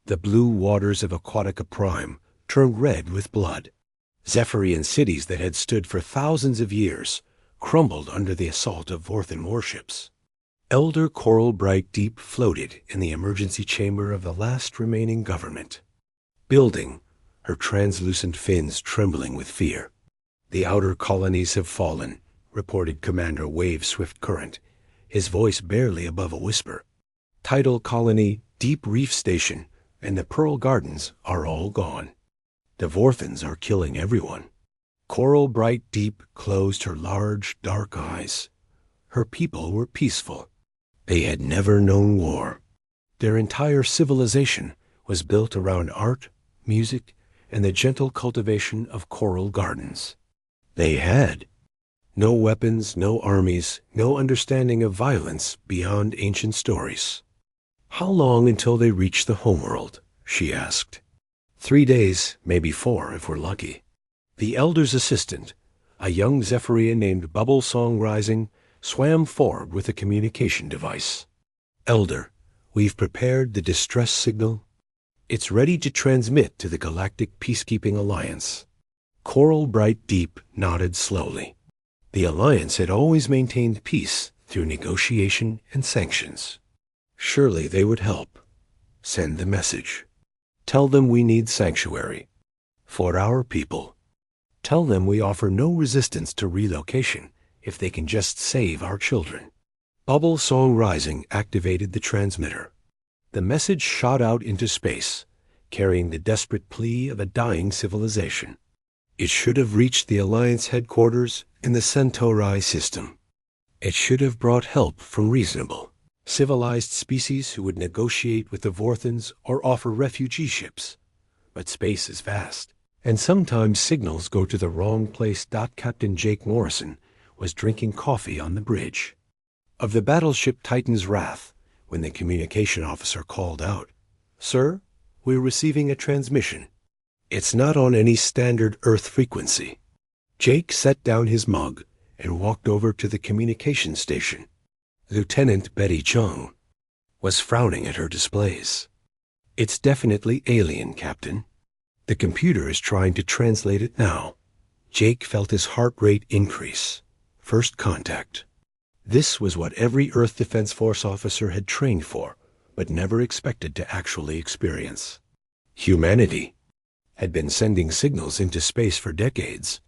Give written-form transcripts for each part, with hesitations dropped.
The blue waters of Aquatica Prime turned red with blood. Zephyrian cities that had stood for thousands of years crumbled under the assault of Vorthan warships. Elder Coral Bright Deep floated in the emergency chamber of the last remaining government, building, her translucent fins trembling with fear. "The outer colonies have fallen," reported Commander Wave Swift Current, his voice barely above a whisper. "Tidal Colony, Deep Reef Station, and the Pearl Gardens are all gone. The Vorthans are killing everyone." Coral Bright Deep closed her large, dark eyes. Her people were peaceful. They had never known war. Their entire civilization was built around art, music, and the gentle cultivation of coral gardens. They had no weapons, no armies, no understanding of violence beyond ancient stories. "How long until they reach the homeworld?" she asked. 3 days, maybe 4 if we're lucky." The elder's assistant, a young Zephyrian named Bubble Song Rising, swam forward with a communication device. "Elder, we've prepared the distress signal. It's ready to transmit to the Galactic Peacekeeping Alliance." Coral Bright Deep nodded slowly. The Alliance had always maintained peace through negotiation and sanctions. Surely they would help. Send the message. Tell them we need sanctuary. For our people. Tell them we offer no resistance to relocation if they can just save our children. Bubble Song Rising activated the transmitter. The message shot out into space, carrying the desperate plea of a dying civilization. It should have reached the Alliance headquarters in the Centauri system. It should have brought help from reasonable, civilized species who would negotiate with the Vorthans or offer refugee ships. But space is vast, and sometimes signals go to the wrong place. Captain Jake Morrison was drinking coffee on the bridge of the battleship Titan's Wrath when the communication officer called out, "Sir, we're receiving a transmission. It's not on any standard Earth frequency." Jake set down his mug and walked over to the communication station. Lieutenant Betty Chung was frowning at her displays. "It's definitely alien, Captain. The computer is trying to translate it now." Jake felt his heart rate increase. First contact. This was what every Earth Defense Force officer had trained for, but never expected to actually experience. Humanity had been sending signals into space for decades,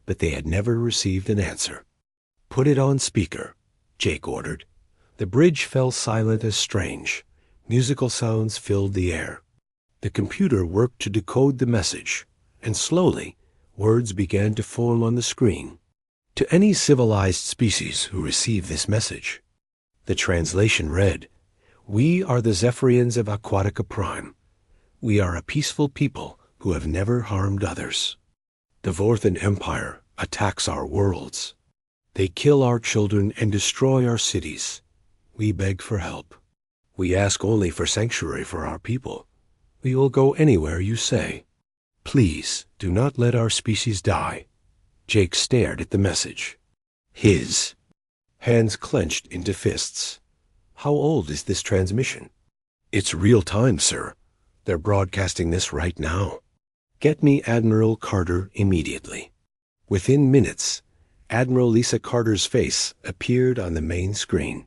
but they had never received an answer. "Put it on speaker," Jake ordered. The bridge fell silent as strange. Musical sounds filled the air. The computer worked to decode the message, and slowly, words began to form on the screen. "To any civilized species who receive this message." The translation read, "We are the Zephyrians of Aquatica Prime. We are a peaceful people who have never harmed others. The Vorthan Empire attacks our worlds. They kill our children and destroy our cities. We beg for help. We ask only for sanctuary for our people. We will go anywhere you say. Please do not let our species die." Jake stared at the message. His hands clenched into fists. "How old is this transmission?" "It's real time, sir. They're broadcasting this right now." "Get me Admiral Carter immediately." Within minutes, Admiral Lisa Carter's face appeared on the main screen.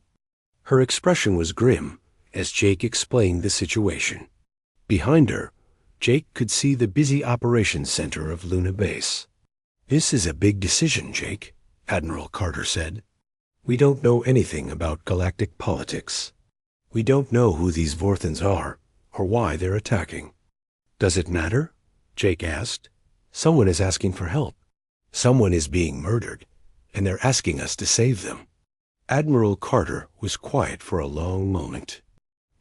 Her expression was grim as Jake explained the situation. Behind her, Jake could see the busy operations center of Luna Base. "This is a big decision, Jake," Admiral Carter said. "We don't know anything about galactic politics. We don't know who these Vorthans are or why they're attacking." "Does it matter?" Jake asked. "Someone is asking for help. Someone is being murdered, and they're asking us to save them." Admiral Carter was quiet for a long moment.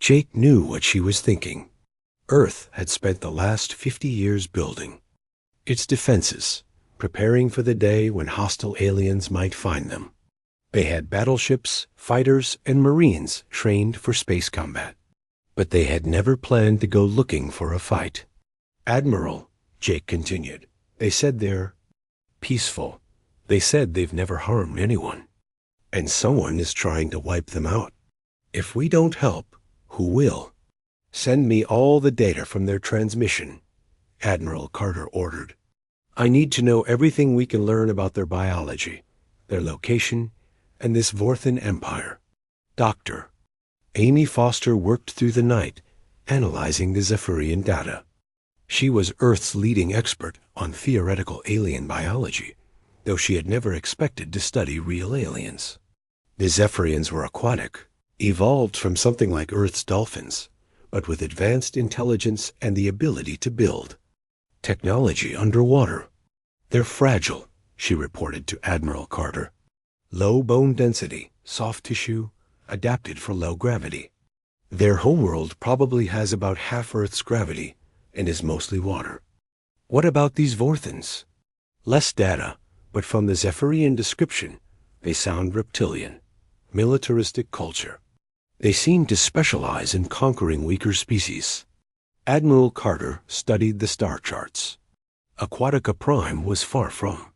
Jake knew what she was thinking. Earth had spent the last 50 years building its defenses, preparing for the day when hostile aliens might find them. They had battleships, fighters, and Marines trained for space combat. But they had never planned to go looking for a fight. "Admiral," Jake continued, "they said they're peaceful. They said they've never harmed anyone. And someone is trying to wipe them out. If we don't help, who will?" Send me all the data from their transmission, Admiral Carter ordered. I need to know everything we can learn about their biology, their location, and this Vorthan Empire. Doctor. Amy Foster worked through the night, analyzing the Zephyrian data. She was Earth's leading expert on theoretical alien biology, though she had never expected to study real aliens. The Zephyrians were aquatic, evolved from something like Earth's dolphins, but with advanced intelligence and the ability to build. Technology underwater. They're fragile, she reported to Admiral Carter. Low bone density, soft tissue, adapted for low gravity. Their homeworld probably has about half Earth's gravity and is mostly water. What about these Vorthans? Less data, but from the Zephyrian description, they sound reptilian. Militaristic culture. They seem to specialize in conquering weaker species. Admiral Carter studied the star charts. Aquatica Prime was far from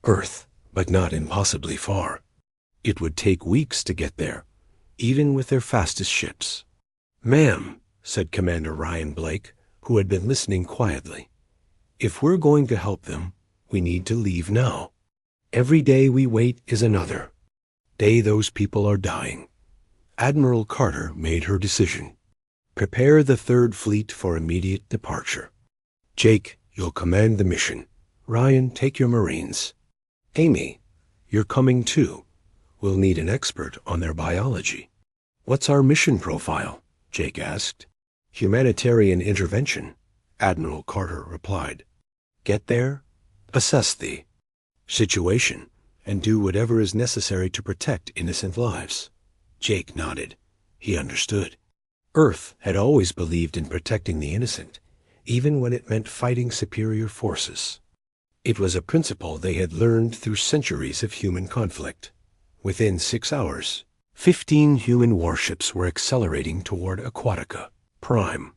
Earth, but not impossibly far. It would take weeks to get there, even with their fastest ships. Ma'am, said Commander Ryan Blake, who had been listening quietly, if we're going to help them, we need to leave now. Every day we wait is another day those people are dying. Admiral Carter made her decision. Prepare the Third Fleet for immediate departure. Jake, you'll command the mission. Ryan, take your Marines. Amy, you're coming too. We'll need an expert on their biology. What's our mission profile? Jake asked. Humanitarian intervention, Admiral Carter replied. Get there, assess the situation, and do whatever is necessary to protect innocent lives. Jake nodded. He understood. Earth had always believed in protecting the innocent, even when it meant fighting superior forces. It was a principle they had learned through centuries of human conflict. Within 6 hours, 15 human warships were accelerating toward Aquatica Prime.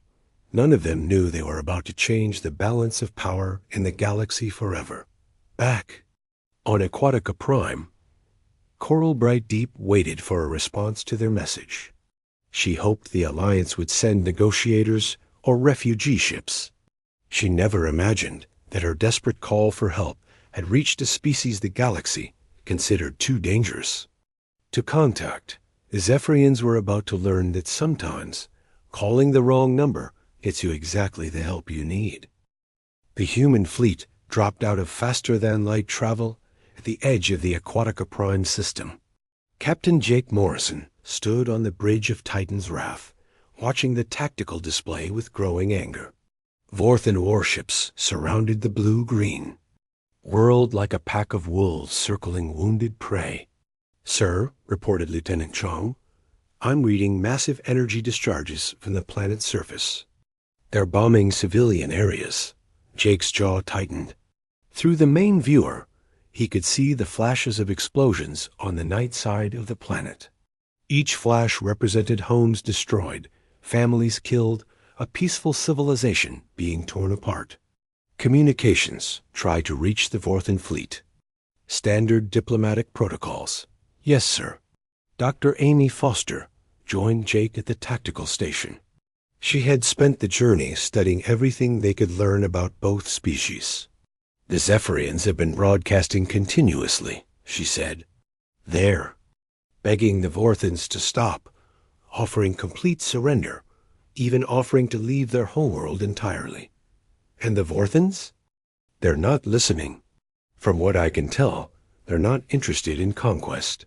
None of them knew they were about to change the balance of power in the galaxy forever. Back on Aquatica Prime, Coral Bright Deep waited for a response to their message. She hoped the Alliance would send negotiators or refugee ships. She never imagined that her desperate call for help had reached a species the galaxy considered too dangerous to contact. The Zephyrians were about to learn that sometimes calling the wrong number gets you exactly the help you need. The human fleet dropped out of faster-than-light travel at the edge of the Aquatica Prime system. Captain Jake Morrison stood on the bridge of Titan's Wrath, watching the tactical display with growing anger. Vorthan warships surrounded the blue-green, whirled like a pack of wolves circling wounded prey. Sir, reported Lieutenant Chong, I'm reading massive energy discharges from the planet's surface. They're bombing civilian areas. Jake's jaw tightened. Through the main viewer, he could see the flashes of explosions on the night side of the planet. Each flash represented homes destroyed, families killed, a peaceful civilization being torn apart. Communications try to reach the Vorthan fleet. Standard diplomatic protocols. Yes, sir. Dr. Amy Foster joined Jake at the tactical station. She had spent the journey studying everything they could learn about both species. The Zephyrians have been broadcasting continuously, she said. There, begging the Vorthans to stop, offering complete surrender, even offering to leave their homeworld entirely. And the Vorthans? They're not listening. From what I can tell, they're not interested in conquest.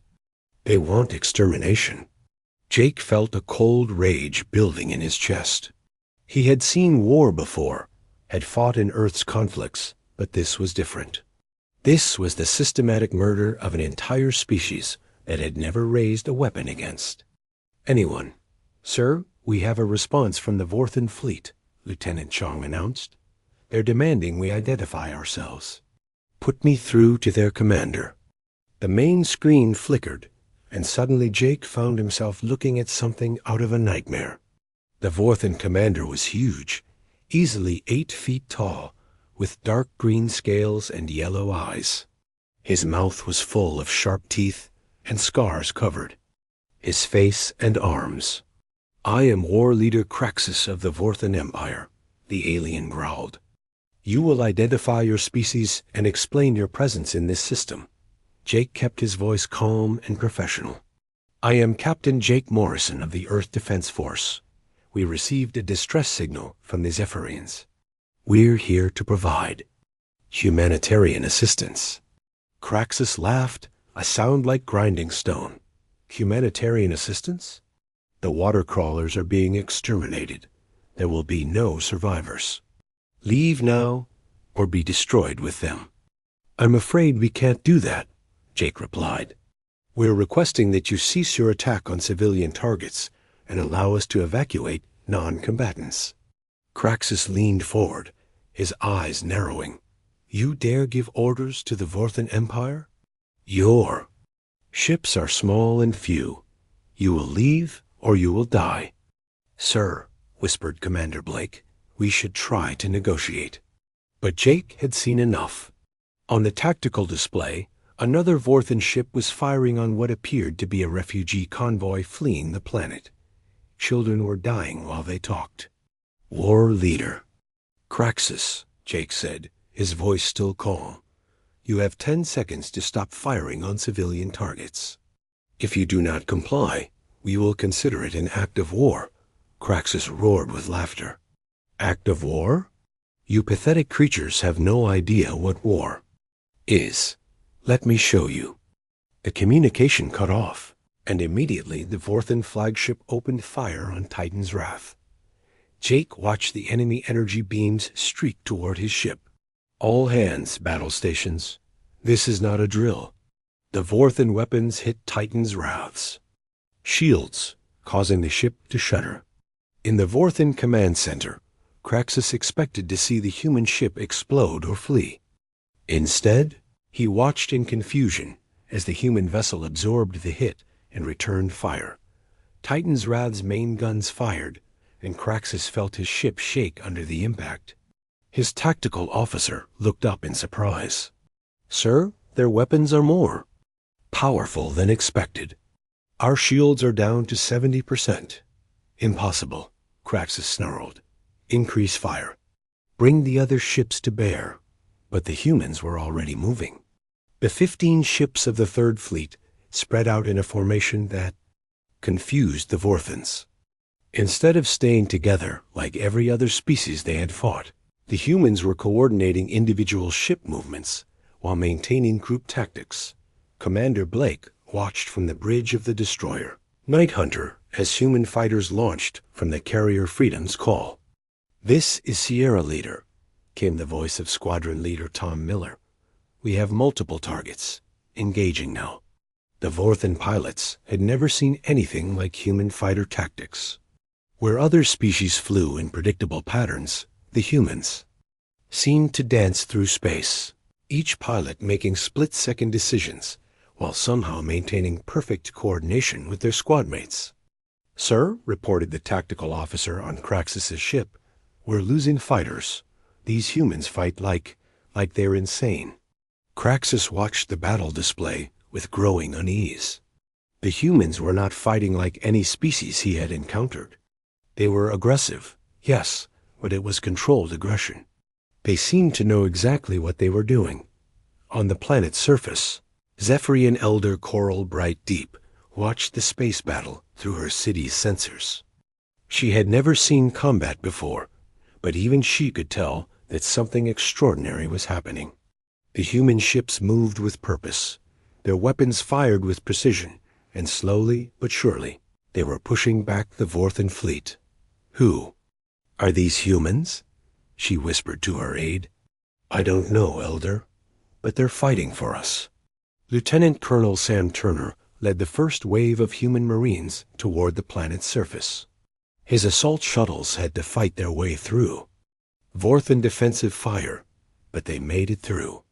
They want extermination. Jake felt a cold rage building in his chest. He had seen war before, had fought in Earth's conflicts, but this was different. This was the systematic murder of an entire species that had never raised a weapon against anyone. Sir, we have a response from the Vorthan fleet, Lieutenant Chong announced. They're demanding we identify ourselves. Put me through to their commander. The main screen flickered, and suddenly Jake found himself looking at something out of a nightmare. The Vorthan commander was huge, easily 8 feet tall, with dark green scales and yellow eyes. His mouth was full of sharp teeth and scars covered his face and arms. I am War Leader Kraxus of the Vorthan Empire, the alien growled. You will identify your species and explain your presence in this system. Jake kept his voice calm and professional. I am Captain Jake Morrison of the Earth Defense Force. We received a distress signal from the Zephyrians. We're here to provide humanitarian assistance. Kraxus laughed, a sound like grinding stone. Humanitarian assistance? The water crawlers are being exterminated. There will be no survivors. Leave now, or be destroyed with them. I'm afraid we can't do that, Jake replied. We're requesting that you cease your attack on civilian targets and allow us to evacuate non-combatants. Kraxus leaned forward, his eyes narrowing. You dare give orders to the Vorthan Empire? Your ships are small and few. You will leave or you will die. Sir, whispered Commander Blake, we should try to negotiate. But Jake had seen enough. On the tactical display, another Vorthan ship was firing on what appeared to be a refugee convoy fleeing the planet. Children were dying while they talked. War Leader. Kraxus, Jake said, his voice still calm. You have 10 seconds to stop firing on civilian targets. If you do not comply, we will consider it an act of war. Kraxus roared with laughter. Act of war? You pathetic creatures have no idea what war is. Let me show you. The communication cut off, and immediately the Vorthan flagship opened fire on Titan's Wrath. Jake watched the enemy energy beams streak toward his ship. All hands, battle stations. This is not a drill. The Vorthan weapons hit Titan's Wraths. Shields, causing the ship to shudder. In the Vorthan command center, Kraxus expected to see the human ship explode or flee. Instead, he watched in confusion as the human vessel absorbed the hit and returned fire. Titan's Wrath's main guns fired, and Kraxus felt his ship shake under the impact. His tactical officer looked up in surprise. Sir, their weapons are more powerful than expected. Our shields are down to 70%. Impossible, Kraxus snarled. Increase fire. Bring the other ships to bear. But the humans were already moving. The 15 ships of the Third Fleet spread out in a formation that confused the Vorthans. Instead of staying together like every other species they had fought, the humans were coordinating individual ship movements while maintaining group tactics. Commander Blake watched from the bridge of the destroyer, Night Hunter, as human fighters launched from the carrier Freedom's call. This is Sierra Leader, came the voice of Squadron Leader Tom Miller. We have multiple targets. Engaging now. The Vorthan pilots had never seen anything like human fighter tactics. Where other species flew in predictable patterns, the humans seemed to dance through space, each pilot making split-second decisions while somehow maintaining perfect coordination with their squadmates. Sir, reported the tactical officer on Kraxus's ship, we're losing fighters. These humans fight like they're insane. Kraxus watched the battle display with growing unease. The humans were not fighting like any species he had encountered. They were aggressive, yes, but it was controlled aggression. They seemed to know exactly what they were doing. On the planet's surface, Zephyrian Elder Coral Bright Deep watched the space battle through her city's sensors. She had never seen combat before, but even she could tell that something extraordinary was happening. The human ships moved with purpose. Their weapons fired with precision, and slowly but surely, they were pushing back the Vorthan fleet. Who? Are these humans? She whispered to her aide. I don't know, Elder, but they're fighting for us. Lieutenant Colonel Sam Turner led the first wave of human Marines toward the planet's surface. His assault shuttles had to fight their way through. Vorthan defensive fire, but they made it through.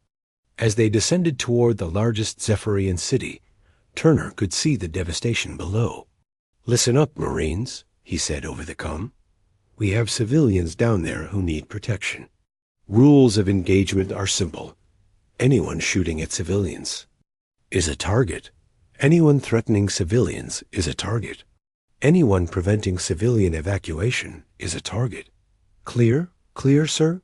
As they descended toward the largest Zephyrian city, Turner could see the devastation below. Listen up, Marines, he said over the comm. We have civilians down there who need protection. Rules of engagement are simple. Anyone shooting at civilians is a target. Anyone threatening civilians is a target. Anyone preventing civilian evacuation is a target. Clear? Clear, sir?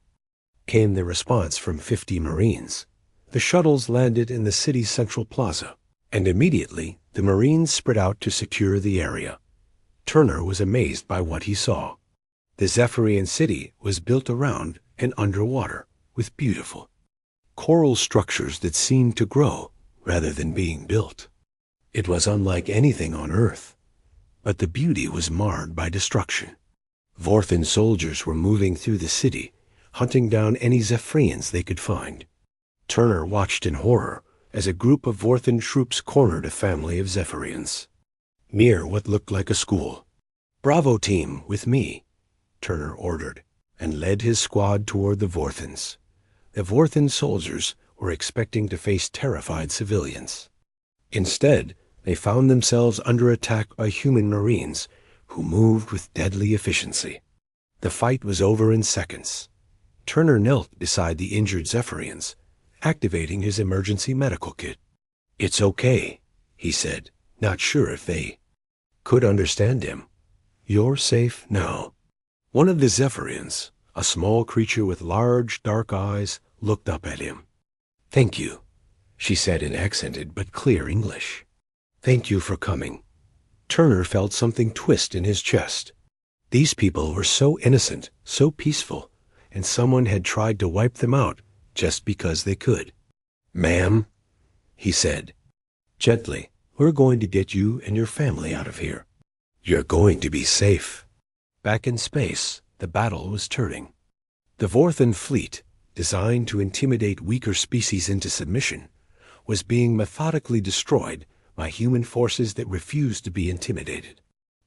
Came the response from 50 Marines. The shuttles landed in the city's central plaza, and immediately the Marines spread out to secure the area. Turner was amazed by what he saw. The Zephyrian city was built around and underwater, with beautiful coral structures that seemed to grow rather than being built. It was unlike anything on Earth, but the beauty was marred by destruction. Vorthan soldiers were moving through the city, hunting down any Zephyrians they could find. Turner watched in horror as a group of Vorthan troops cornered a family of Zephyrians near what looked like a school. "Bravo team, with me," Turner ordered, and led his squad toward the Vorthans. The Vorthan soldiers were expecting to face terrified civilians. Instead, they found themselves under attack by human Marines who moved with deadly efficiency. The fight was over in seconds. Turner knelt beside the injured Zephyrians, activating his emergency medical kit. "It's okay," he said, not sure if they could understand him. "You're safe now." One of the Zephyrians, a small creature with large, dark eyes, looked up at him. "Thank you," she said in accented but clear English. "Thank you for coming." Turner felt something twist in his chest. These people were so innocent, so peaceful, and someone had tried to wipe them out just because they could. "Ma'am," he said, gently, "we're going to get you and your family out of here. You're going to be safe." Back in space, the battle was turning. The Vorthan fleet, designed to intimidate weaker species into submission, was being methodically destroyed by human forces that refused to be intimidated.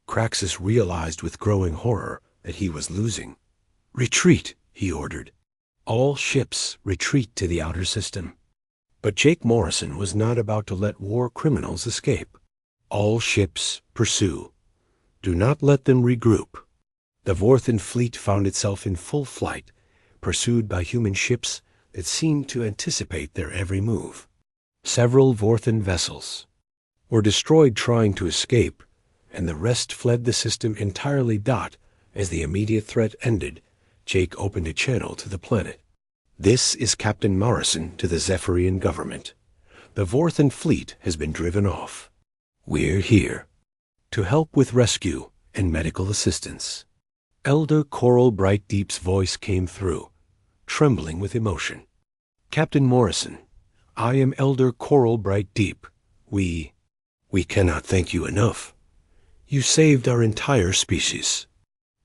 Craxus realized with growing horror that he was losing. "Retreat," he ordered. "All ships retreat to the outer system." But Jake Morrison was not about to let war criminals escape. "All ships pursue. Do not let them regroup." The Vorthan fleet found itself in full flight, pursued by human ships that seemed to anticipate their every move. Several Vorthan vessels were destroyed trying to escape, and the rest fled the system entirely. As the immediate threat ended, Jake opened a channel to the planet. "This is Captain Morrison to the Zephyrian government. The Vorthan fleet has been driven off. We're here to help with rescue and medical assistance." Elder Coral Brightdeep's voice came through, trembling with emotion. "Captain Morrison, I am Elder Coral Brightdeep. We cannot thank you enough. You saved our entire species."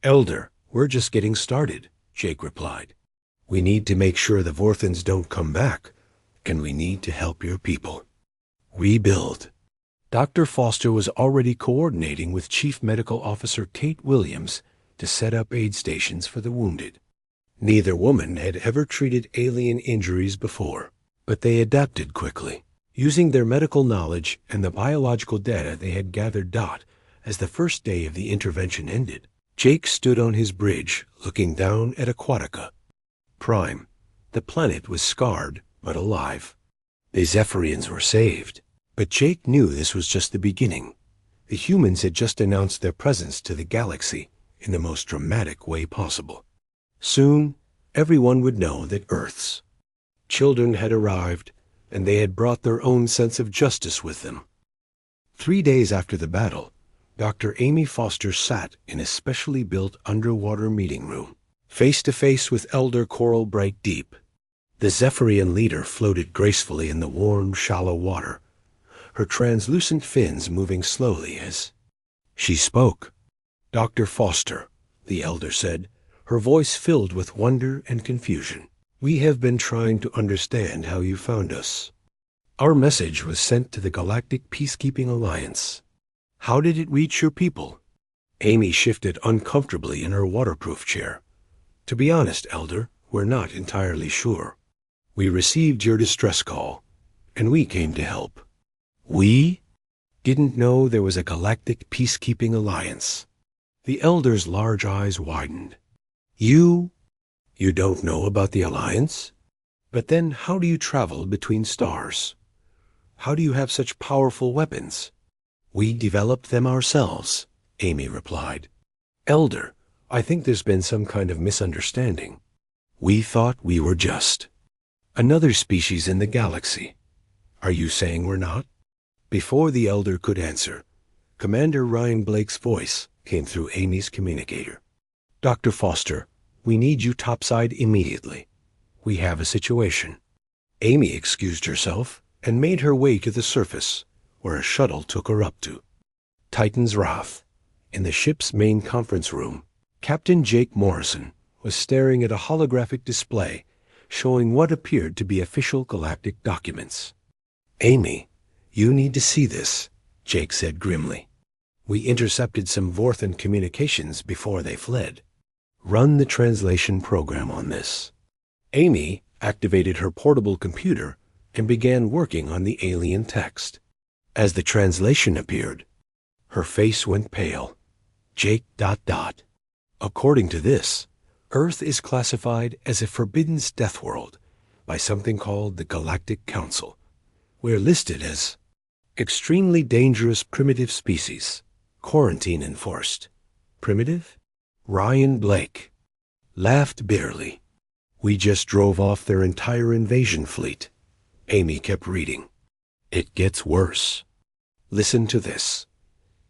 "Elder, we're just getting started," Jake replied. "We need to make sure the Vorthans don't come back, and we need to help your people rebuild." Dr. Foster was already coordinating with Chief Medical Officer Kate Williams to set up aid stations for the wounded. Neither woman had ever treated alien injuries before, but they adapted quickly, using their medical knowledge and the biological data they had gathered. As the first day of the intervention ended, Jake stood on his bridge looking down at Aquatica Prime. The planet was scarred but alive. The Zephyrians were saved, but Jake knew this was just the beginning. The humans had just announced their presence to the galaxy in the most dramatic way possible. Soon, everyone would know that Earth's children had arrived, and they had brought their own sense of justice with them. 3 days after the battle, Dr. Amy Foster sat in a specially built underwater meeting room, face to face with Elder Coral Brightdeep. The Zephyrian leader floated gracefully in the warm, shallow water, her translucent fins moving slowly as she spoke. "Dr. Foster," the elder said, her voice filled with wonder and confusion, "we have been trying to understand how you found us. Our message was sent to the Galactic Peacekeeping Alliance. How did it reach your people?" Amy shifted uncomfortably in her waterproof chair. "To be honest, Elder, we're not entirely sure. We received your distress call, and we came to help. We didn't know there was a Galactic Peacekeeping Alliance." The elder's large eyes widened. You don't know about the Alliance? But then how do you travel between stars? How do you have such powerful weapons?" "We developed them ourselves," Amy replied. Elder, I think there's been some kind of misunderstanding. We thought we were just another species in the galaxy. Are you saying we're not? Before the Elder could answer, Commander Ryan Blake's voice came through Amy's communicator. Dr. Foster, we need you topside immediately. We have a situation. Amy excused herself and made her way to the surface, where a shuttle took her up to Titan's Wrath. In the ship's main conference room, Captain Jake Morrison was staring at a holographic display showing what appeared to be official galactic documents. Amy, you need to see this, Jake said grimly. We intercepted some Vorthan communications before they fled. Run the translation program on this. Amy activated her portable computer and began working on the alien text. As the translation appeared, her face went pale. Jake ... According to this, Earth is classified as a forbidden death world by something called the Galactic Council. We're listed as extremely dangerous primitive species, quarantine enforced. Primitive? Ryan Blake laughed bitterly. We just drove off their entire invasion fleet. Amy kept reading. It gets worse. Listen to this.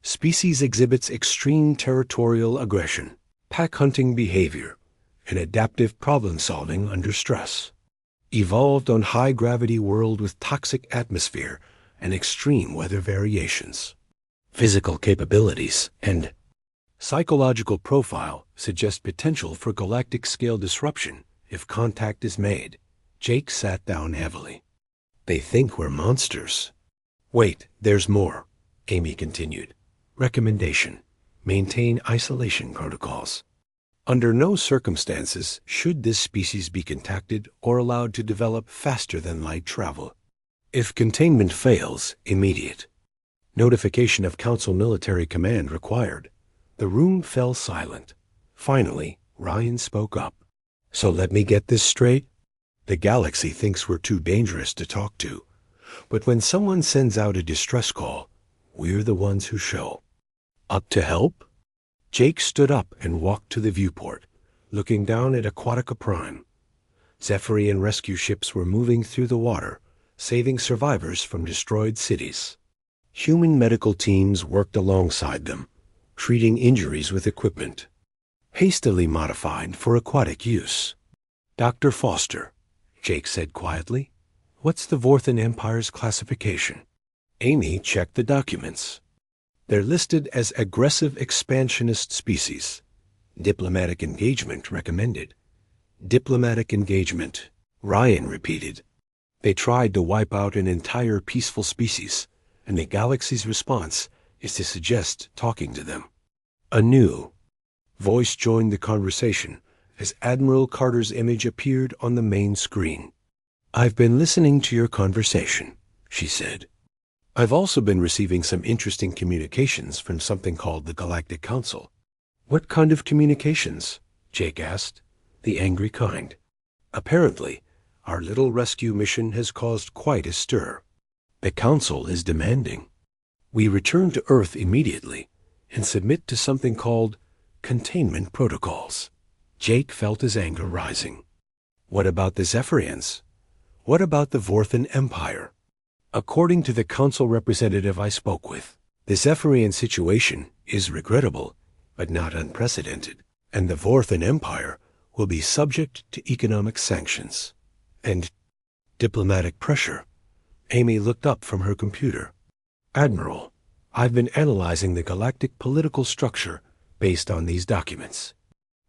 Species exhibits extreme territorial aggression, pack hunting behavior, and adaptive problem-solving under stress. Evolved on high-gravity world with toxic atmosphere and extreme weather variations. Physical capabilities and psychological profile suggest potential for galactic-scale disruption if contact is made. Jake sat down heavily. They think we're monsters. Wait, there's more, Amy continued. Recommendation: maintain isolation protocols. Under no circumstances should this species be contacted or allowed to develop faster than light travel. If containment fails, immediate notification of Council military command required. The room fell silent. Finally, Ryan spoke up. So let me get this straight. The galaxy thinks we're too dangerous to talk to, but when someone sends out a distress call, we're the ones who show up to help. Jake stood up and walked to the viewport, looking down at Aquatica Prime. Zephyrian rescue ships were moving through the water, saving survivors from destroyed cities. Human medical teams worked alongside them, treating injuries with equipment hastily modified for aquatic use. Dr. Foster, Jake said quietly, what's the Vorthan Empire's classification? Amy checked the documents. They're listed as aggressive expansionist species. Diplomatic engagement recommended. Diplomatic engagement, Ryan repeated. They tried to wipe out an entire peaceful species, and the galaxy's response is to suggest talking to them. A new voice joined the conversation as Admiral Carter's image appeared on the main screen. I've been listening to your conversation, she said. I've also been receiving some interesting communications from something called the Galactic Council. What kind of communications? Jake asked. The angry kind. Apparently, our little rescue mission has caused quite a stir. The Council is demanding we return to Earth immediately and submit to something called containment protocols. Jake felt his anger rising. What about the Zephyrians? What about the Vorthan Empire? According to the Council representative I spoke with, the Zephyrian situation is regrettable, but not unprecedented, and the Vorthan Empire will be subject to economic sanctions and diplomatic pressure. Amy looked up from her computer. Admiral, I've been analyzing the galactic political structure based on these documents.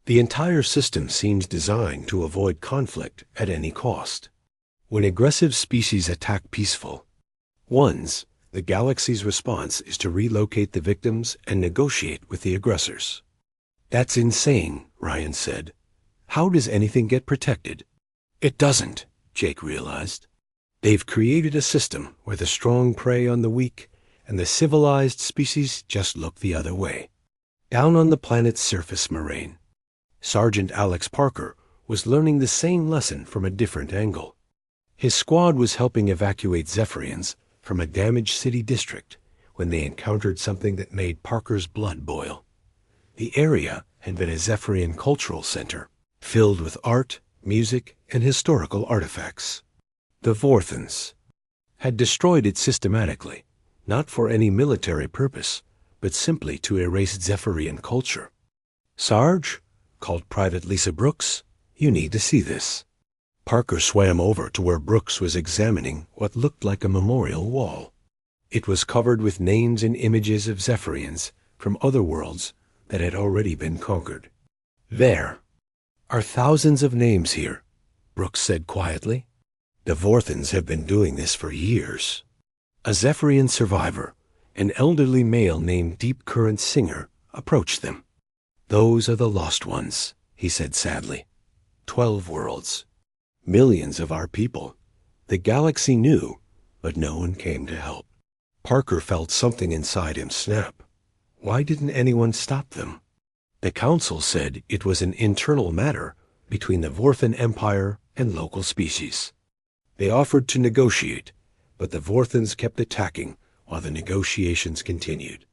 The entire system seems designed to avoid conflict at any cost. When aggressive species attack peaceful ones, the galaxy's response is to relocate the victims and negotiate with the aggressors. That's insane, Ryan said. How does anything get protected? It doesn't, Jake realized. They've created a system where the strong prey on the weak and the civilized species just look the other way. Down on the planet's surface moraine, Sergeant Alex Parker was learning the same lesson from a different angle. His squad was helping evacuate Zephyrians from a damaged city district when they encountered something that made Parker's blood boil. The area had been a Zephyrian cultural center, filled with art, music, and historical artifacts. The Vorthons had destroyed it systematically, not for any military purpose, but simply to erase Zephyrian culture. "Sarge," called Private Lisa Brooks, "you need to see this." Parker swam over to where Brooks was examining what looked like a memorial wall. It was covered with names and images of Zephyrians from other worlds that had already been conquered. "There are thousands of names here," Brooks said quietly. "The Vorthons have been doing this for years." A Zephyrian survivor, an elderly male named Deep Current Singer, approached them. "Those are the lost ones," he said sadly. 12 worlds. Millions of our people. The galaxy knew, but no one came to help. Parker felt something inside him snap. Why didn't anyone stop them? The council said it was an internal matter between the Vorthon Empire and local species. They offered to negotiate, but the Vorthons kept attacking while the negotiations continued.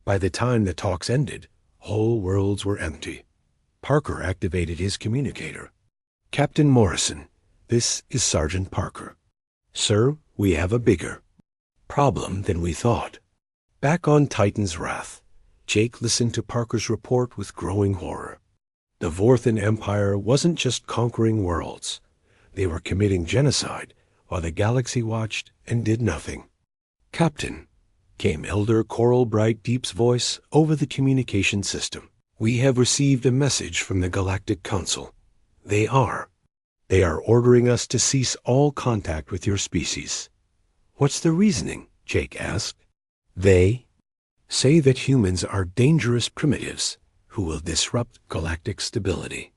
By the time the talks ended, whole worlds were empty. Parker activated his communicator. "Captain Morrison, this is Sergeant Parker. Sir, we have a bigger problem than we thought." Back on Titan's Wrath, Jake listened to Parker's report with growing horror. The Vorthon Empire wasn't just conquering worlds. They were committing genocide while the galaxy watched and did nothing. "Captain," came Elder Coral Bright Deep's voice over the communication system, "we have received a message from the Galactic Council. They are ordering us to cease all contact with your species." "What's the reasoning?" Jake asked. "They say that humans are dangerous primitives who will disrupt galactic stability.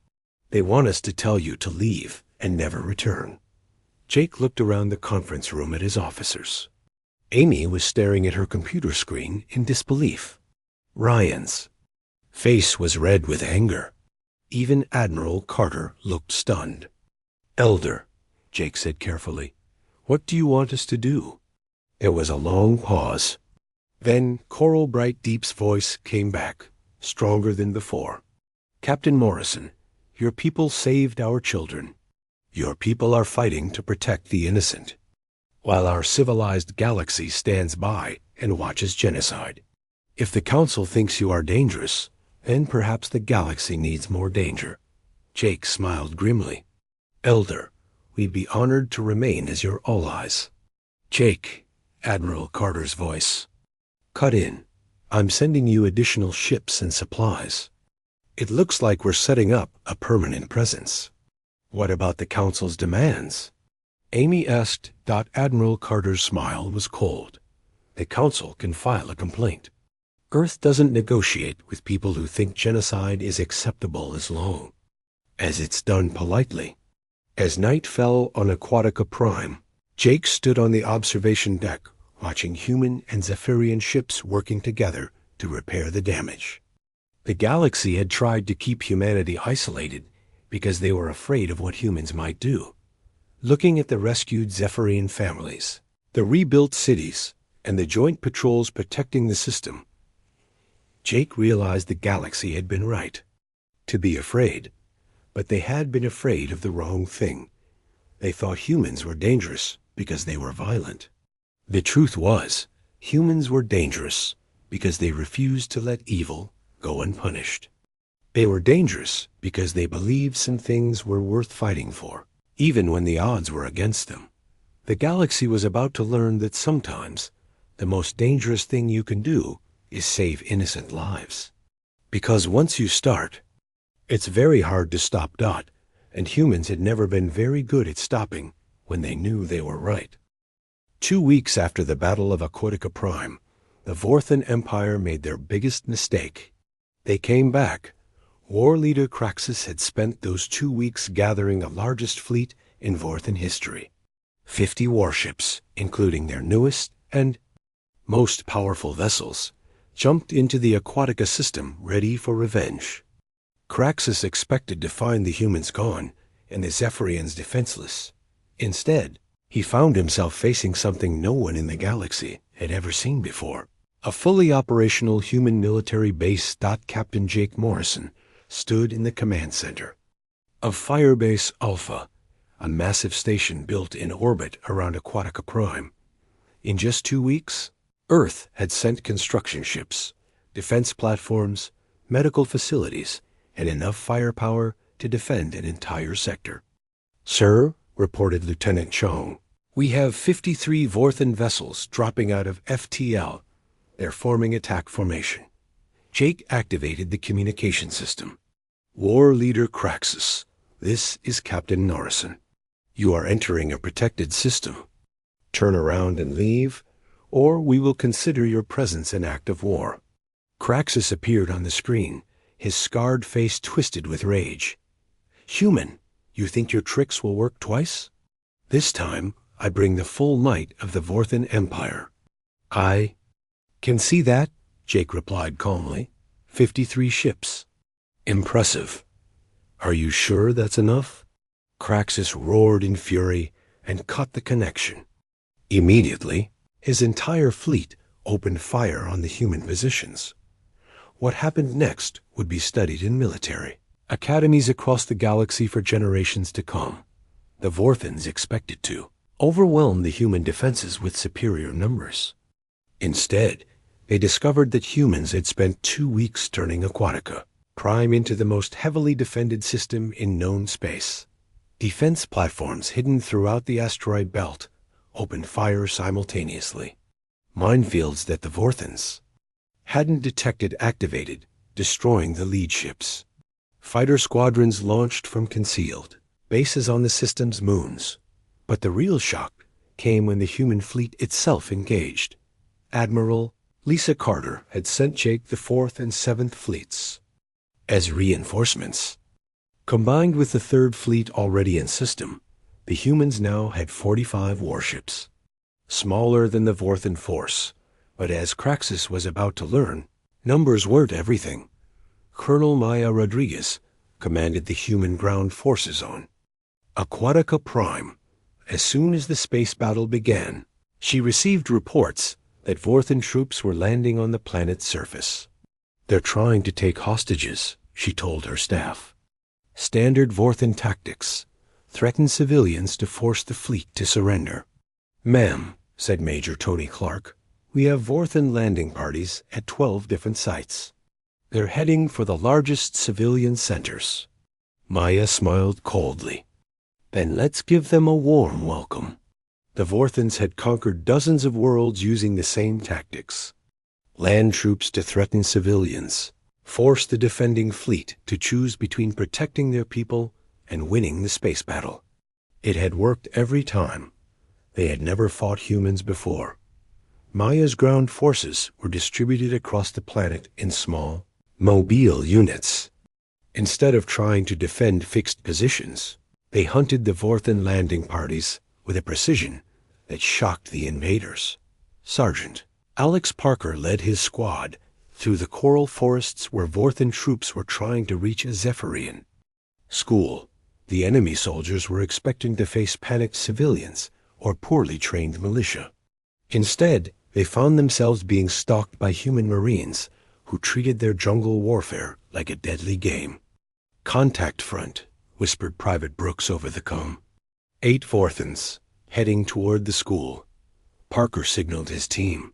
They want us to tell you to leave and never return." Jake looked around the conference room at his officers. Amy was staring at her computer screen in disbelief. Ryan's face was red with anger. Even Admiral Carter looked stunned. "Elder," Jake said carefully, "what do you want us to do?" There was a long pause. Then Coral Bright Deep's voice came back, stronger than before. "Captain Morrison, your people saved our children. Your people are fighting to protect the innocent, while our civilized galaxy stands by and watches genocide. If the Council thinks you are dangerous, then perhaps the galaxy needs more danger." Jake smiled grimly. "Elder, we'd be honored to remain as your allies." "Jake," Admiral Carter's voice, "cut in. I'm sending you additional ships and supplies. It looks like we're setting up a permanent presence." "What about the Council's demands?" Amy asked. Admiral Carter's smile was cold. "The Council can file a complaint. Earth doesn't negotiate with people who think genocide is acceptable as long as it's done politely." As night fell on Aquatica Prime, Jake stood on the observation deck, watching human and Zephyrian ships working together to repair the damage. The galaxy had tried to keep humanity isolated because they were afraid of what humans might do. Looking at the rescued Zephyrian families, the rebuilt cities, and the joint patrols protecting the system, Jake realized the galaxy had been right to be afraid, but they had been afraid of the wrong thing. They thought humans were dangerous because they were violent. The truth was, humans were dangerous because they refused to let evil go unpunished. They were dangerous because they believed some things were worth fighting for, even when the odds were against them. The galaxy was about to learn that sometimes the most dangerous thing you can do is save innocent lives. Because once you start, it's very hard to stop. And humans had never been very good at stopping when they knew they were right. 2 weeks after the Battle of Aquatica Prime, the Vorthon Empire made their biggest mistake. They came back. War leader Craxus had spent those 2 weeks gathering the largest fleet in Vorthon history. 50 warships, including their newest and most powerful vessels, jumped into the Aquatica system ready for revenge. Craxus expected to find the humans gone and the Zephyrians defenseless. Instead, he found himself facing something no one in the galaxy had ever seen before. A fully operational human military base. Captain Jake Morrison stood in the command center of Firebase Alpha, a massive station built in orbit around Aquatica Prime. In just 2 weeks, Earth had sent construction ships, defense platforms, medical facilities, and enough firepower to defend an entire sector. "Sir," reported Lieutenant Chong, "we have 53 Vorthan vessels dropping out of FTL. They're forming attack formation." Jake activated the communication system. "War Leader Craxus, this is Captain Norrison. You are entering a protected system. Turn around and leave, or we will consider your presence an act of war." Craxus appeared on the screen, his scarred face twisted with rage. "Human, you think your tricks will work twice? This time, I bring the full might of the Vorthan Empire." "I can see that," Jake replied calmly. 53 ships. Impressive. Are you sure that's enough?" Craxus roared in fury and cut the connection. Immediately, his entire fleet opened fire on the human positions. What happened next would be studied in military academies across the galaxy for generations to come. The Vorthans expected to overwhelm the human defenses with superior numbers. Instead, they discovered that humans had spent 2 weeks turning Aquatica Prime into the most heavily defended system in known space. Defense platforms hidden throughout the asteroid belt opened fire simultaneously. Minefields that the Vorthans hadn't detected activated, destroying the lead ships. Fighter squadrons launched from concealed bases on the system's moons. But the real shock came when the human fleet itself engaged. Admiral Lisa Carter had sent Jake the 4th and 7th fleets as reinforcements. Combined with the 3rd Fleet already in system, the humans now had 45 warships. Smaller than the Vorthan force, but as Craxus was about to learn, numbers weren't everything. Colonel Maya Rodriguez commanded the human ground forces on Aquatica Prime. As soon as the space battle began, she received reports that Vorthan troops were landing on the planet's surface. "They're trying to take hostages," she told her staff. "Standard Vorthan tactics. Threaten civilians to force the fleet to surrender." "Ma'am," said Major Tony Clark, "we have Vorthan landing parties at 12 different sites. They're heading for the largest civilian centers." Maya smiled coldly. "Then let's give them a warm welcome." The Vorthans had conquered dozens of worlds using the same tactics. Land troops to threaten civilians, force the defending fleet to choose between protecting their people and winning the space battle. It had worked every time. They had never fought humans before. Maya's ground forces were distributed across the planet in small, mobile units. Instead of trying to defend fixed positions, they hunted the Vorthan landing parties with a precision that shocked the invaders. Sergeant Alex Parker led his squad through the coral forests where Vorthan troops were trying to reach a Zephyrian school. The enemy soldiers were expecting to face panicked civilians or poorly trained militia. Instead, they found themselves being stalked by human marines who treated their jungle warfare like a deadly game. "Contact front," whispered Private Brooks over the comm. 8 Vorthans, heading toward the school. Parker signaled his team.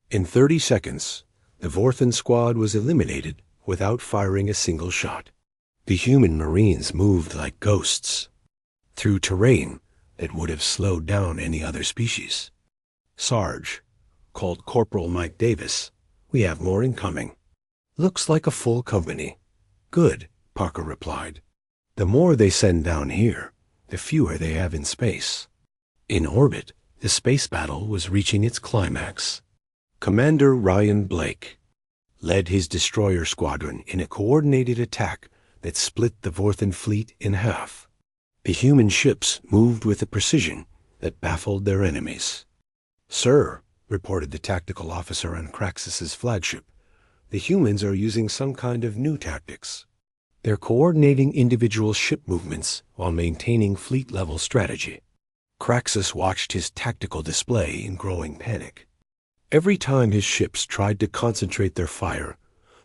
In 30 seconds, the Vorthan squad was eliminated without firing a single shot. The human marines moved like ghosts through terrain that would have slowed down any other species. "Sarge," called Corporal Mike Davis, "we have more incoming." "Looks like a full company." "Good," Parker replied. "The more they send down here, the fewer they have in space." In orbit, the space battle was reaching its climax. Commander Ryan Blake led his destroyer squadron in a coordinated attack that split the Vorthan fleet in half. The human ships moved with a precision that baffled their enemies. "Sir," reported the tactical officer on Craxus's flagship, "the humans are using some kind of new tactics. They're coordinating individual ship movements while maintaining fleet-level strategy." Craxus watched his tactical display in growing panic. Every time his ships tried to concentrate their fire,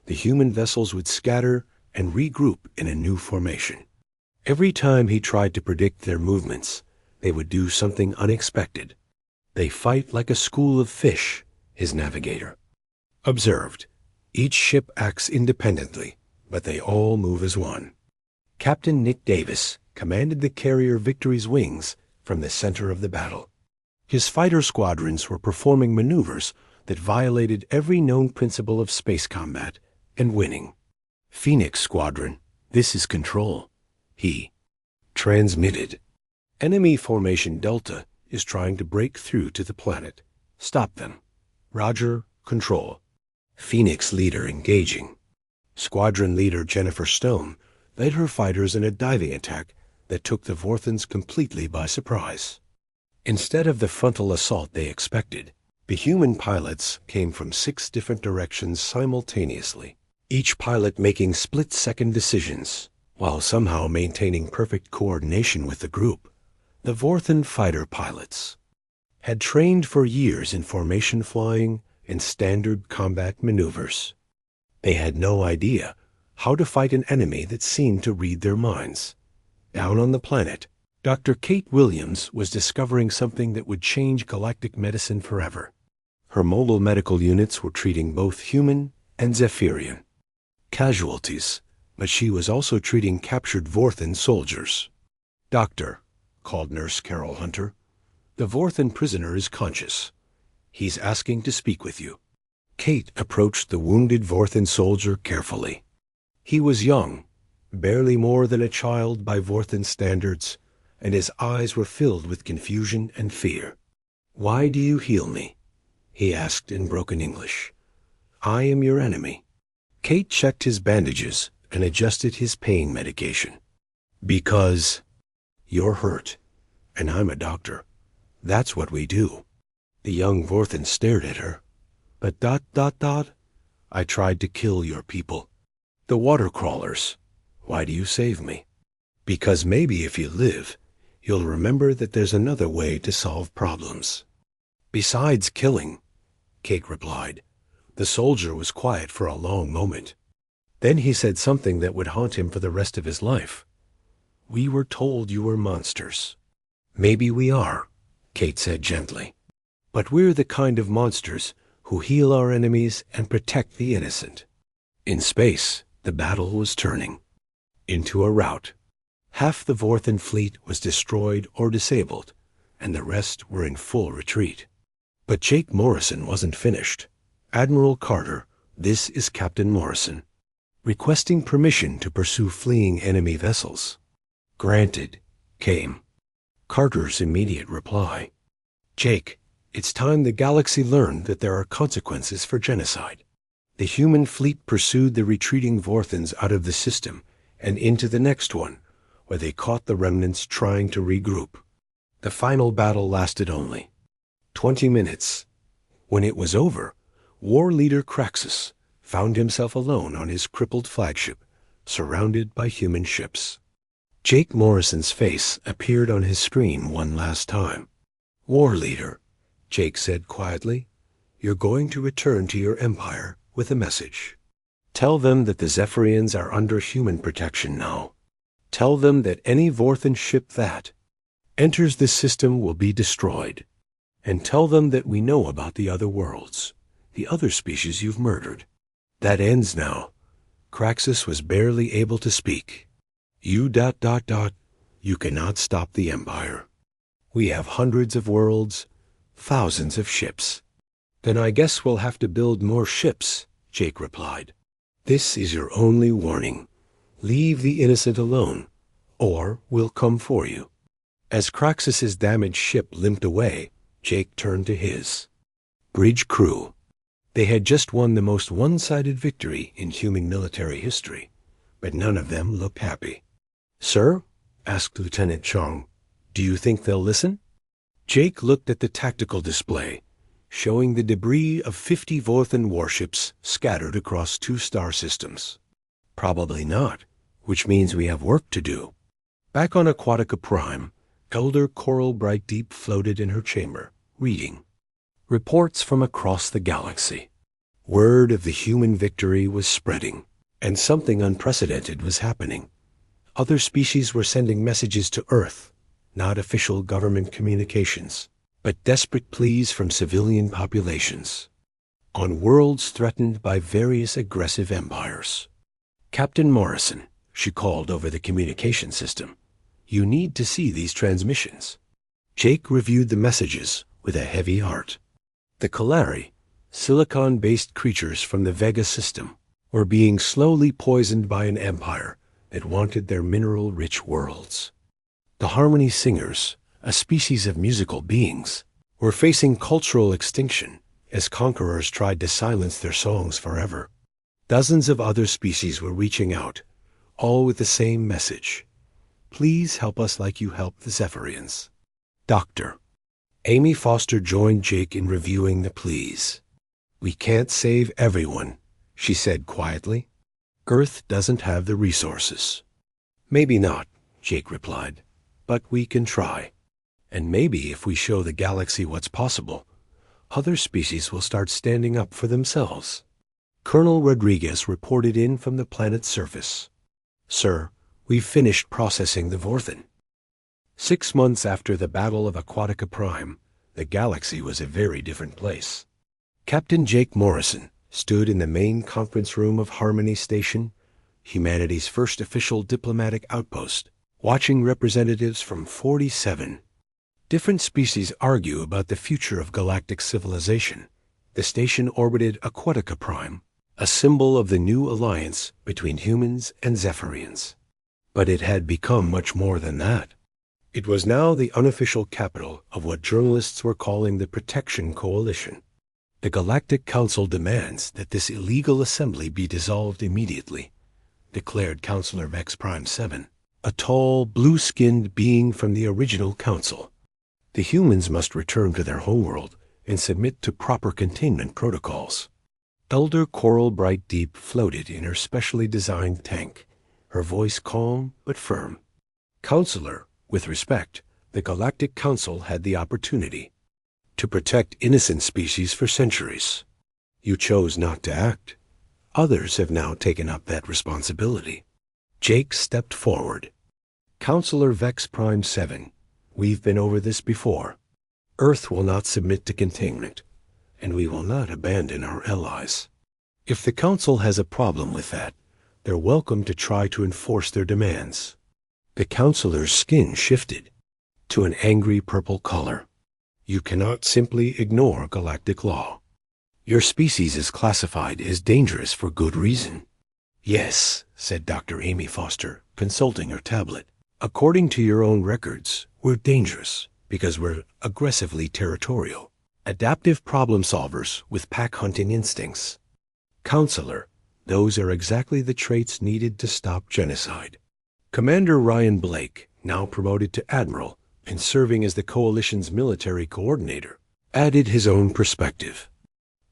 the human vessels would scatter and regroup in a new formation. Every time he tried to predict their movements, they would do something unexpected. They fight like a school of fish, his navigator observed. Each ship acts independently, but they all move as one. Captain Nick Davis commanded the carrier Victory's wings from the center of the battle. His fighter squadrons were performing maneuvers that violated every known principle of space combat and winning. Phoenix Squadron, this is Control, he transmitted. Enemy Formation Delta is trying to break through to the planet. Stop them. Roger, Control. Phoenix leader engaging. Squadron leader Jennifer Stone led her fighters in a diving attack that took the Vorthans completely by surprise. Instead of the frontal assault they expected, the human pilots came from 6 different directions simultaneously, each pilot making split-second decisions, while somehow maintaining perfect coordination with the group. The Vorthan fighter pilots had trained for years in formation flying and standard combat maneuvers. They had no idea how to fight an enemy that seemed to read their minds. Down on the planet, Dr. Kate Williams was discovering something that would change galactic medicine forever. Her mobile medical units were treating both human and Zephyrian casualties, but she was also treating captured Vorthan soldiers. "Doctor," called Nurse Carol Hunter, "the Vorthan prisoner is conscious. He's asking to speak with you." Kate approached the wounded Vorthan soldier carefully. He was young, barely more than a child by Vorthan standards, and his eyes were filled with confusion and fear. "Why do you heal me?" he asked in broken English. "I am your enemy." Kate checked his bandages and adjusted his pain medication. "Because you're hurt, and I'm a doctor. That's what we do." The young Vorthan stared at her. "But ... I tried to kill your people. The water crawlers. Why do you save me?" "Because maybe if you live, you'll remember that there's another way to solve problems." "Besides killing," Kate replied. The soldier was quiet for a long moment. Then he said something that would haunt him for the rest of his life. "We were told you were monsters." "Maybe we are," Kate said gently. "But we're the kind of monsters who heal our enemies and protect the innocent." In space, the battle was turning into a rout. Half the Vorthan fleet was destroyed or disabled, and the rest were in full retreat. But Jake Morrison wasn't finished. "Admiral Carter, this is Captain Morrison, requesting permission to pursue fleeing enemy vessels." "Granted," came Carter's immediate reply. "Jake, it's time the galaxy learned that there are consequences for genocide." The human fleet pursued the retreating Vorthans out of the system and into the next one, where they caught the remnants trying to regroup. The final battle lasted only 20 minutes. When it was over, war leader Craxus found himself alone on his crippled flagship, surrounded by human ships. Jake Morrison's face appeared on his screen one last time. "War leader," Jake said quietly, "you're going to return to your empire with a message. Tell them that the Zephyrians are under human protection now. Tell them that any Vorthan ship that enters this system will be destroyed. And tell them that we know about the other worlds, the other species you've murdered." "That ends now." Craxus was barely able to speak. You ... you cannot stop the Empire. We have hundreds of worlds, thousands of ships." "Then I guess we'll have to build more ships," Jake replied. "This is your only warning. Leave the innocent alone, or we'll come for you." As Craxus's damaged ship limped away, Jake turned to his bridge crew. They had just won the most one-sided victory in human military history, but none of them looked happy. "Sir," asked Lieutenant Chong, "do you think they'll listen?" Jake looked at the tactical display, showing the debris of 50 Vorthan warships scattered across 2 star systems. "Probably not, which means we have work to do." Back on Aquatica Prime, Elder Coral Brightdeep floated in her chamber, reading. Reports from across the galaxy. Word of the human victory was spreading, and something unprecedented was happening. Other species were sending messages to Earth, not official government communications, but desperate pleas from civilian populations. On worlds threatened by various aggressive empires. "Captain Morrison," she called over the communication system, "you need to see these transmissions." Jake reviewed the messages with a heavy heart. The Kalari, silicon-based creatures from the Vega system, were being slowly poisoned by an empire that wanted their mineral-rich worlds. The Harmony Singers, a species of musical beings, were facing cultural extinction as conquerors tried to silence their songs forever. Dozens of other species were reaching out, all with the same message. Please help us like you helped the Zephyrians. Dr. Amy Foster joined Jake in reviewing the pleas. "We can't save everyone," she said quietly. "Earth doesn't have the resources." "Maybe not," Jake replied, "but we can try. And maybe if we show the galaxy what's possible, other species will start standing up for themselves." Colonel Rodriguez reported in from the planet's surface. "Sir, we've finished processing the Vorthen." 6 months after the Battle of Aquatica Prime, the galaxy was a very different place. Captain Jake Morrison stood in the main conference room of Harmony Station, humanity's first official diplomatic outpost, watching representatives from 47 different species argue about the future of galactic civilization. The station orbited Aquatica Prime, a symbol of the new alliance between humans and Zephyrians. But it had become much more than that. It was now the unofficial capital of what journalists were calling the Protection Coalition. The Galactic Council demands that this illegal assembly be dissolved immediately, declared Counselor Vex Prime 7, a tall, blue-skinned being from the original council. The humans must return to their homeworld and submit to proper containment protocols. Elder Coral Bright Deep floated in her specially designed tank, her voice calm but firm. "Counselor, with respect, the Galactic Council had the opportunity to protect innocent species for centuries. You chose not to act. Others have now taken up that responsibility." Jake stepped forward. "Counselor Vex Prime 7, we've been over this before. Earth will not submit to containment, and we will not abandon our allies. If the Council has a problem with that, they're welcome to try to enforce their demands." The Counselor's skin shifted to an angry purple color. "You cannot simply ignore galactic law. Your species is classified as dangerous for good reason." "Yes," said Dr. Amy Foster, consulting her tablet. "According to your own records, we're dangerous because we're aggressively territorial, adaptive problem solvers with pack-hunting instincts. Counselor, those are exactly the traits needed to stop genocide." Commander Ryan Blake, now promoted to Admiral and serving as the Coalition's military coordinator, added his own perspective.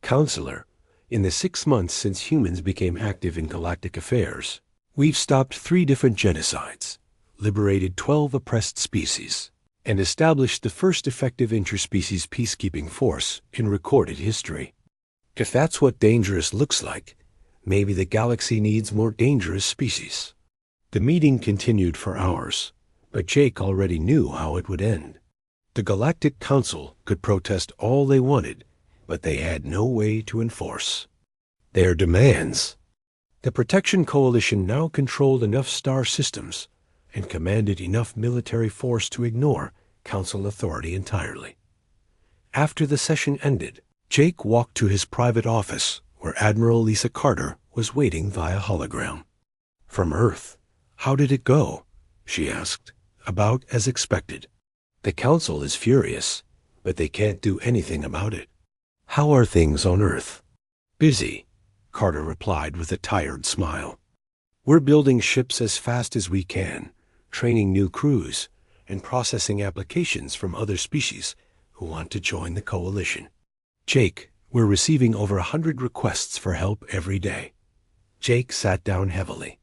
"Counselor, in the 6 months since humans became active in galactic affairs, we've stopped 3 different genocides, liberated 12 oppressed species, and established the first effective interspecies peacekeeping force in recorded history. If that's what dangerous looks like, maybe the galaxy needs more dangerous species." The meeting continued for hours, but Jake already knew how it would end. The Galactic Council could protest all they wanted, but they had no way to enforce their demands. The Protection Coalition now controlled enough star systems and commanded enough military force to ignore Council authority entirely. After the session ended, Jake walked to his private office where Admiral Lisa Carter was waiting via hologram. "From Earth, how did it go?" she asked, about as expected. "The Council is furious, but they can't do anything about it." "How are things on Earth?" "Busy," Carter replied with a tired smile. "We're building ships as fast as we can, training new crews, and processing applications from other species who want to join the Coalition. Jake, we're receiving over 100 requests for help every day." Jake sat down heavily.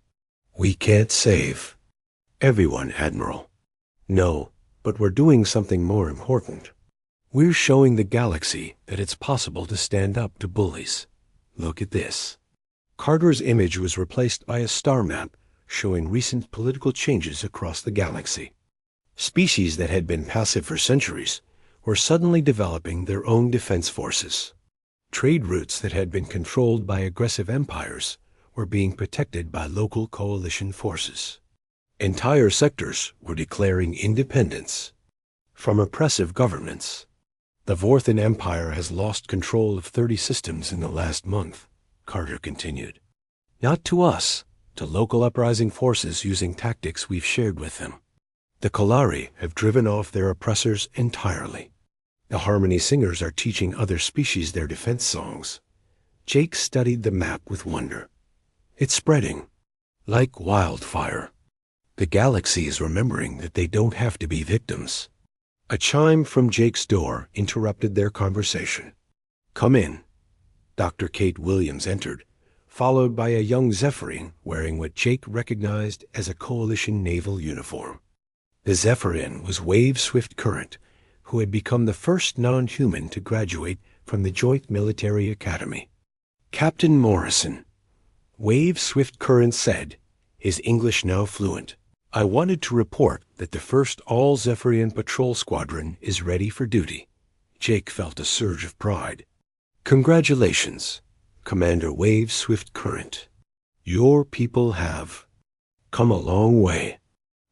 "We can't save everyone, Admiral." "No, but we're doing something more important." We're showing the galaxy that it's possible to stand up to bullies. Look at this. Carter's image was replaced by a star map showing recent political changes across the galaxy. Species that had been passive for centuries were suddenly developing their own defense forces. Trade routes that had been controlled by aggressive empires were being protected by local coalition forces. Entire sectors were declaring independence from oppressive governments. The Vorthan Empire has lost control of 30 systems in the last month, Carter continued. Not to us, to local uprising forces using tactics we've shared with them. The Kalari have driven off their oppressors entirely. The Harmony Singers are teaching other species their defense songs. Jake studied the map with wonder. It's spreading, like wildfire. The galaxy is remembering that they don't have to be victims. A chime from Jake's door interrupted their conversation. Come in. Dr. Kate Williams entered, followed by a young Zephyrian wearing what Jake recognized as a Coalition naval uniform. The Zephyrian was Wave Swift Current, who had become the first non-human to graduate from the Joint Military Academy. Captain Morrison, Wave Swift Current said, his English now fluent. I wanted to report that the first all-Zephyrian patrol squadron is ready for duty. Jake felt a surge of pride. Congratulations, Commander Wave Swift Current. Your people have come a long way.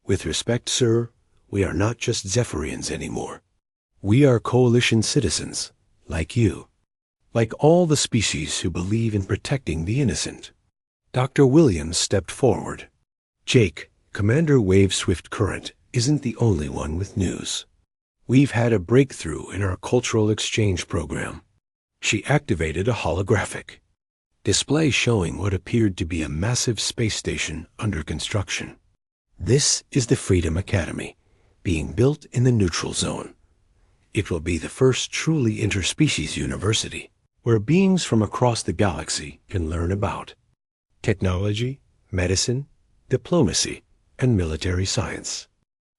With respect, sir, we are not just Zephyrians anymore. We are Coalition citizens, like you. Like all the species who believe in protecting the innocent. Dr. Williams stepped forward. Jake, Commander Wave Swift Current isn't the only one with news. We've had a breakthrough in our cultural exchange program. She activated a holographic display showing what appeared to be a massive space station under construction. This is the Freedom Academy, being built in the neutral zone. It will be the first truly interspecies university, where beings from across the galaxy can learn about technology, medicine, diplomacy, and military science.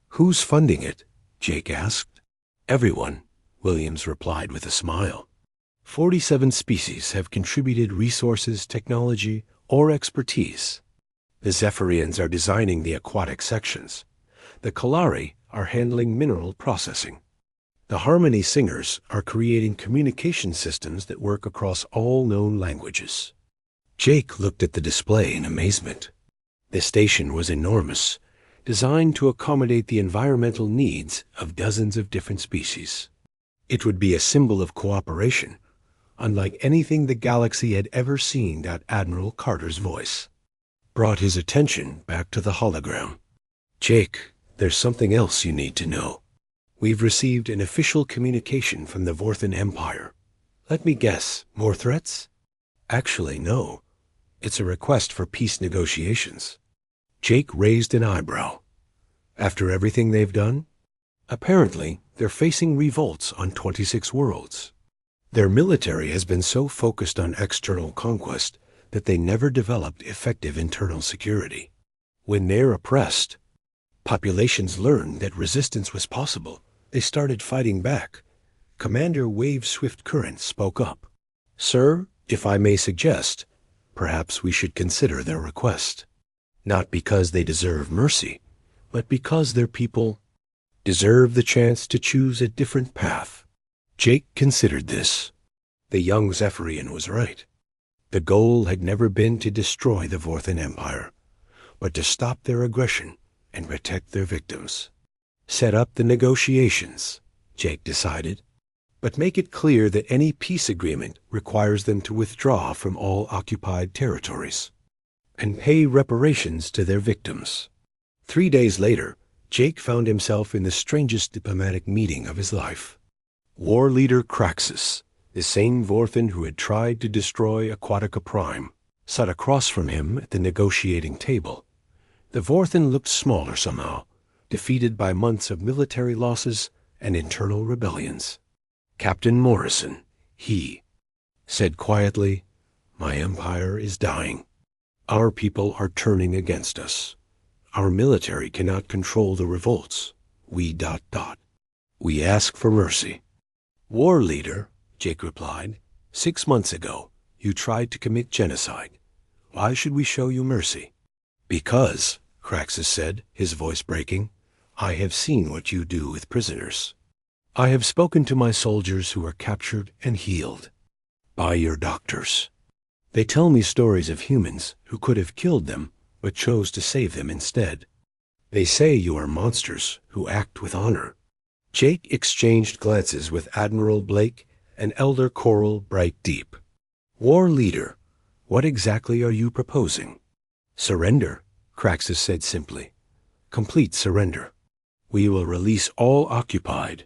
Who's funding it? Jake asked. Everyone, Williams replied with a smile. 47 species have contributed resources, technology, or expertise. The Zephyrians are designing the aquatic sections. The Kalari are handling mineral processing. The Harmony Singers are creating communication systems that work across all known languages. Jake looked at the display in amazement. The station was enormous, designed to accommodate the environmental needs of dozens of different species. It would be a symbol of cooperation, unlike anything the galaxy had ever seen. Admiral Carter's voice brought his attention back to the hologram. Jake, there's something else you need to know. We've received an official communication from the Vorthan Empire. Let me guess, more threats? Actually, no. It's a request for peace negotiations. Jake raised an eyebrow. After everything they've done? Apparently, they're facing revolts on 26 worlds. Their military has been so focused on external conquest that they never developed effective internal security. When they're oppressed, populations learned that resistance was possible. They started fighting back. Commander Wave Swift Current spoke up. Sir, if I may suggest, perhaps we should consider their request. Not because they deserve mercy, but because their people deserve the chance to choose a different path. Jake considered this. The young Zephyrian was right. The goal had never been to destroy the Vorthan Empire, but to stop their aggression and protect their victims. Set up the negotiations, Jake decided, but make it clear that any peace agreement requires them to withdraw from all occupied territories and pay reparations to their victims. 3 days later, Jake found himself in the strangest diplomatic meeting of his life. War leader Craxus, the same Vorthan who had tried to destroy Aquatica Prime, sat across from him at the negotiating table. The Vorthan looked smaller somehow, defeated by months of military losses and internal rebellions. Captain Morrison, he said quietly, "My empire is dying. Our people are turning against us. Our military cannot control the revolts. We ... We ask for mercy." War leader, Jake replied. 6 months ago, you tried to commit genocide. Why should we show you mercy? Because, Craxus said, his voice breaking, I have seen what you do with prisoners. I have spoken to my soldiers who are captured and healed by your doctors. They tell me stories of humans who could have killed them, but chose to save them instead. They say you are monsters who act with honor. Jake exchanged glances with Admiral Blake and Elder Coral Bright Deep. War leader, what exactly are you proposing? Surrender, Craxus said simply. Complete surrender. We will release all occupied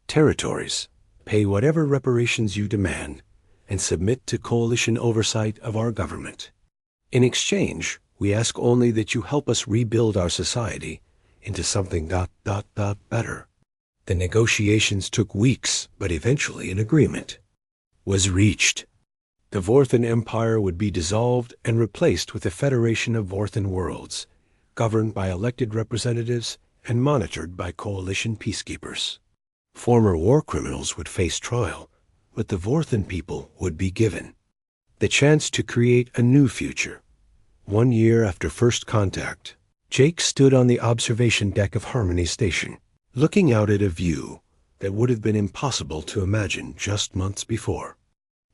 territories, pay whatever reparations you demand, and submit to coalition oversight of our government. In exchange, we ask only that you help us rebuild our society into something ... better. The negotiations took weeks, but eventually an agreement was reached. The Vorthan Empire would be dissolved and replaced with a federation of Vorthan worlds, governed by elected representatives and monitored by coalition peacekeepers. Former war criminals would face trial, but the Vorthan people would be given the chance to create a new future. 1 year after first contact, Jake stood on the observation deck of Harmony Station, looking out at a view that would have been impossible to imagine just months before.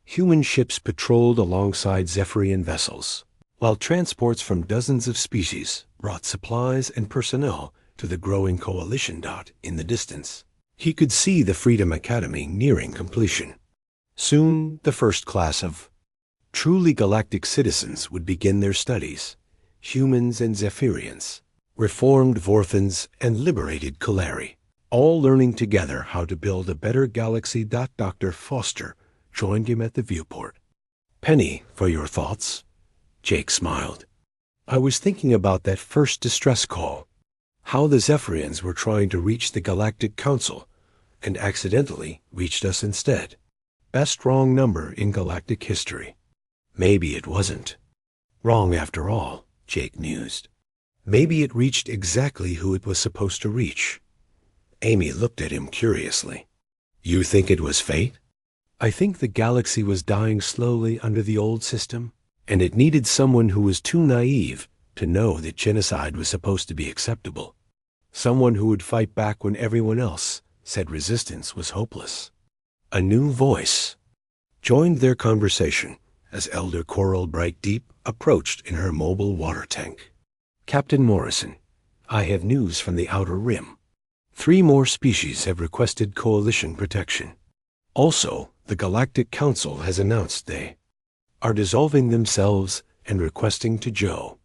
Human ships patrolled alongside Zephyrian vessels, while transports from dozens of species brought supplies and personnel to the growing coalition dot in the distance. He could see the Freedom Academy nearing completion. Soon, the first class of truly galactic citizens would begin their studies, humans and Zephyrians, reformed Vorthans and liberated Kalari, all learning together how to build a better galaxy. Dr. Foster joined him at the viewport. Penny, for your thoughts? Jake smiled. I was thinking about that first distress call, how the Zephyrians were trying to reach the Galactic Council and accidentally reached us instead. Best wrong number in galactic history. Maybe it wasn't wrong after all, Jake mused. Maybe it reached exactly who it was supposed to reach. Amy looked at him curiously. You think it was fate? I think the galaxy was dying slowly under the old system, and it needed someone who was too naive to know that genocide was supposed to be acceptable. Someone who would fight back when everyone else said resistance was hopeless. A new voice joined their conversation as Elder Coral Bright Deep approached in her mobile water tank. Captain Morrison, I have news from the Outer Rim. 3 more species have requested coalition protection. Also, the Galactic Council has announced they are dissolving themselves and requesting to Joe.